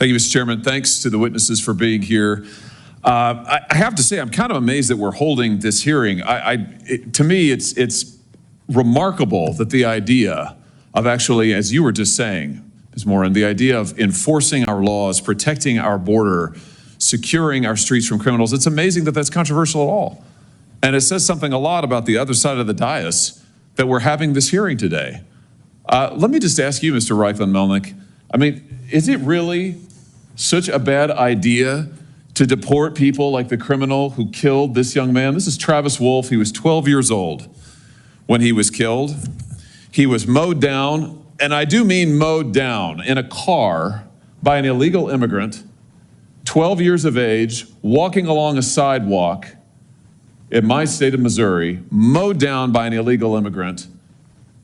Thank you, Mr. Chairman. Thanks to the witnesses for being here. I have to say, I'm kind of amazed that we're holding this hearing. To me, it's remarkable that the idea of actually, as you were just saying, Ms. Moran, the idea of enforcing our laws, protecting our border, securing our streets from criminals, it's amazing that that's controversial at all. And it says something a lot about the other side of the dais that we're having this hearing today. Let me just ask you, Mr. Reifland-Melnick, I mean, is it really such a bad idea to deport people like the criminal who killed this young man? This is Travis Wolf. He was 12 years old when he was killed. He was mowed down, and I do mean mowed down, in a car by an illegal immigrant, 12 years of age, walking along a sidewalk in my state of Missouri, mowed down by an illegal immigrant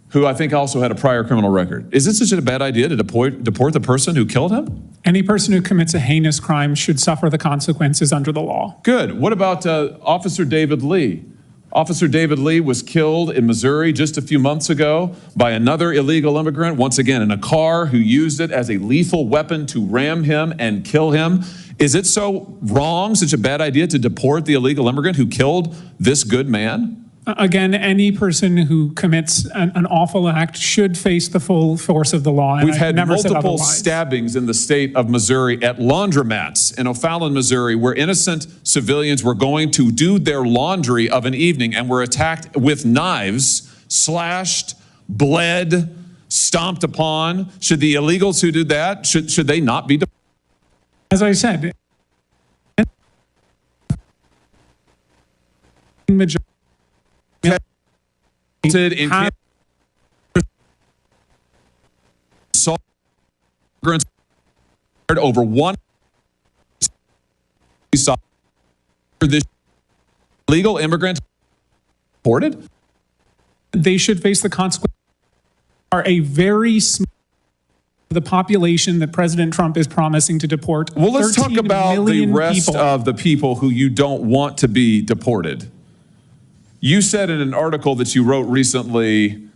who I think also had a prior criminal record. Is this such a bad idea to deport the person who killed him? Any person who commits a heinous crime should suffer the consequences under the law. Good. What about Officer David Lee? Officer David Lee was killed in Missouri just a few months ago by another illegal immigrant, once again in a car, who used it as a lethal weapon to ram him and kill him. Is it so wrong, such a bad idea to deport the illegal immigrant who killed this good man? Again, any person who commits an awful act should face the full force of the law. And We've had multiple stabbings in the state of Missouri at laundromats in O'Fallon, Missouri, where innocent civilians were going to do their laundry of an evening and were attacked with knives, slashed, bled, stomped upon. Should the illegals who did that, should they not be deported? As I said, in over one this legal immigrants deported. They should face the consequences. Are a very small the population that President Trump is promising to deport. Well, let's talk about the rest of the people who you don't want to be deported. You said in an article that you wrote recently,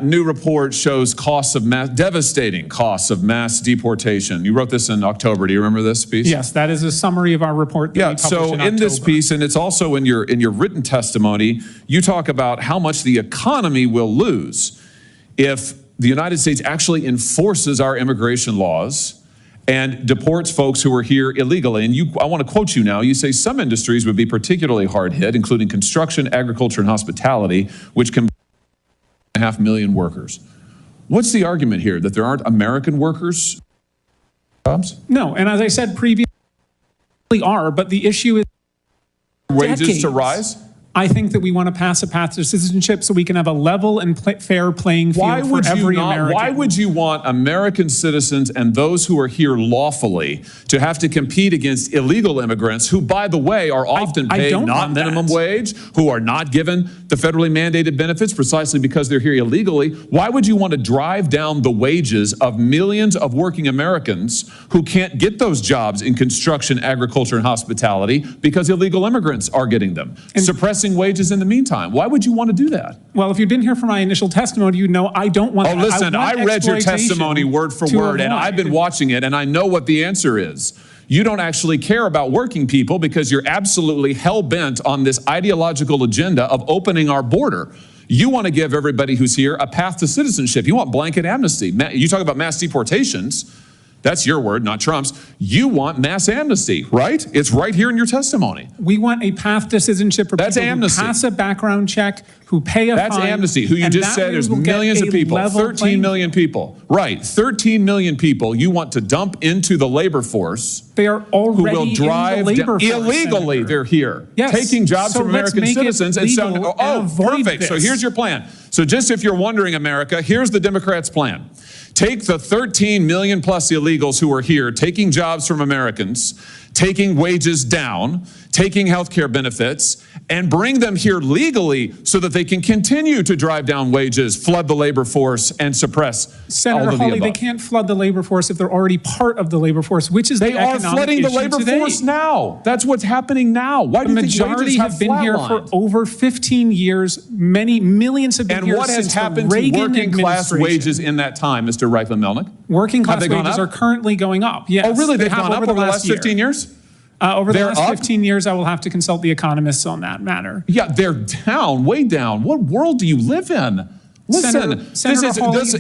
new report shows devastating costs of mass deportation. You wrote this in October. Do you remember this piece? Yes, that is a summary of our report. Yeah, so in this piece, and it's also in your written testimony, you talk about how much the economy will lose if the United States actually enforces our immigration laws and deports folks who are here illegally. And I want to quote you now. You say some industries would be particularly hard hit, including construction, agriculture, and hospitality, which can 1.5 million workers. What's the argument here, that there aren't American workers jobs? No, and as I said previously, are, but the issue is wages to rise? I think that we want to pass a path to citizenship so we can have a level and fair playing field for every American. Why would you want American citizens and those who are here lawfully to have to compete against illegal immigrants who, by the way, are often paid not minimum wage, who are not given the federally mandated benefits precisely because they're here illegally? Why would you want to drive down the wages of millions of working Americans who can't get those jobs in construction, agriculture, and hospitality because illegal immigrants are getting them? Suppressing wages in the meantime. Why would you want to do that? Well, if you've been here for my initial testimony, you know I don't want that. Oh, listen, I read your testimony word for word, and I've been watching it, and I know what the answer is. You don't actually care about working people because you're absolutely hell-bent on this ideological agenda of opening our border. You want to give everybody who's here a path to citizenship. You want blanket amnesty. You talk about mass deportations. That's your word, not Trump's. You want mass amnesty, right? It's right here in your testimony. We want a path to citizenship for people who pass a background check, who pay a fine. That's amnesty, who you just said there's millions of people, 13 million people. Right, 13 million people you want to dump into the labor force. They are already who will drive in the labor force, illegally, Senator. They're here, taking jobs from American citizens. And so, perfect. So here's your plan. So just if you're wondering, America, here's the Democrats' plan. Take the 13 million plus illegals who are here, taking jobs from Americans, taking wages down, taking health care benefits, and bring them here legally so that they can continue to drive down wages, flood the labor force, and suppress Senator Hawley, they can't flood the labor force if they're already part of the labor force, which is the economic issue today. They are flooding the labor force now. That's what's happening now. Why do you think wages have flatlined? The majority have been here for over 15 years. Many millions have been here since the Reagan administration. And what has happened to working class wages in that time, Mr. Reifland-Melnick? Working class wages are currently going up. Yes. Oh, really? They've gone up over the last 15 years? Over the last 15 years, I will have to consult the economists on that matter. Yeah, they're down, way down. What world do you live in? Listen,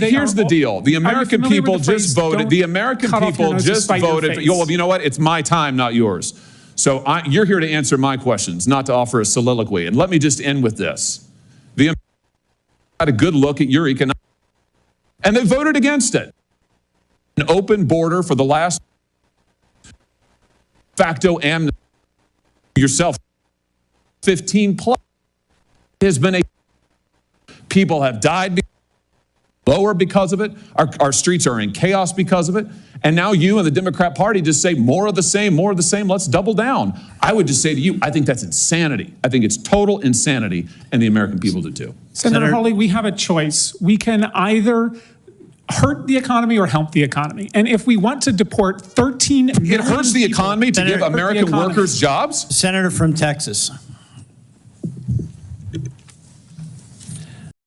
here's the deal. The American people just voted. The American people just voted. Well, you know what? It's my time, not yours. So you're here to answer my questions, not to offer a soliloquy. And let me just end with this. The Americans had a good look at your economic, and they voted against it. An open border for the last facto amnesty yourself 15 plus has been a people have died lower because of it. Our streets are in chaos because of it. And now you and the Democrat Party just say more of the same, more of the same. Let's double down. I would just say to you, I think that's insanity. I think it's total insanity, and the American people do too. Senator Hawley, we have a choice. We can either hurt the economy or help the economy. And if we want to deport 13 million it hurts the economy to give American workers jobs? Senator from Texas.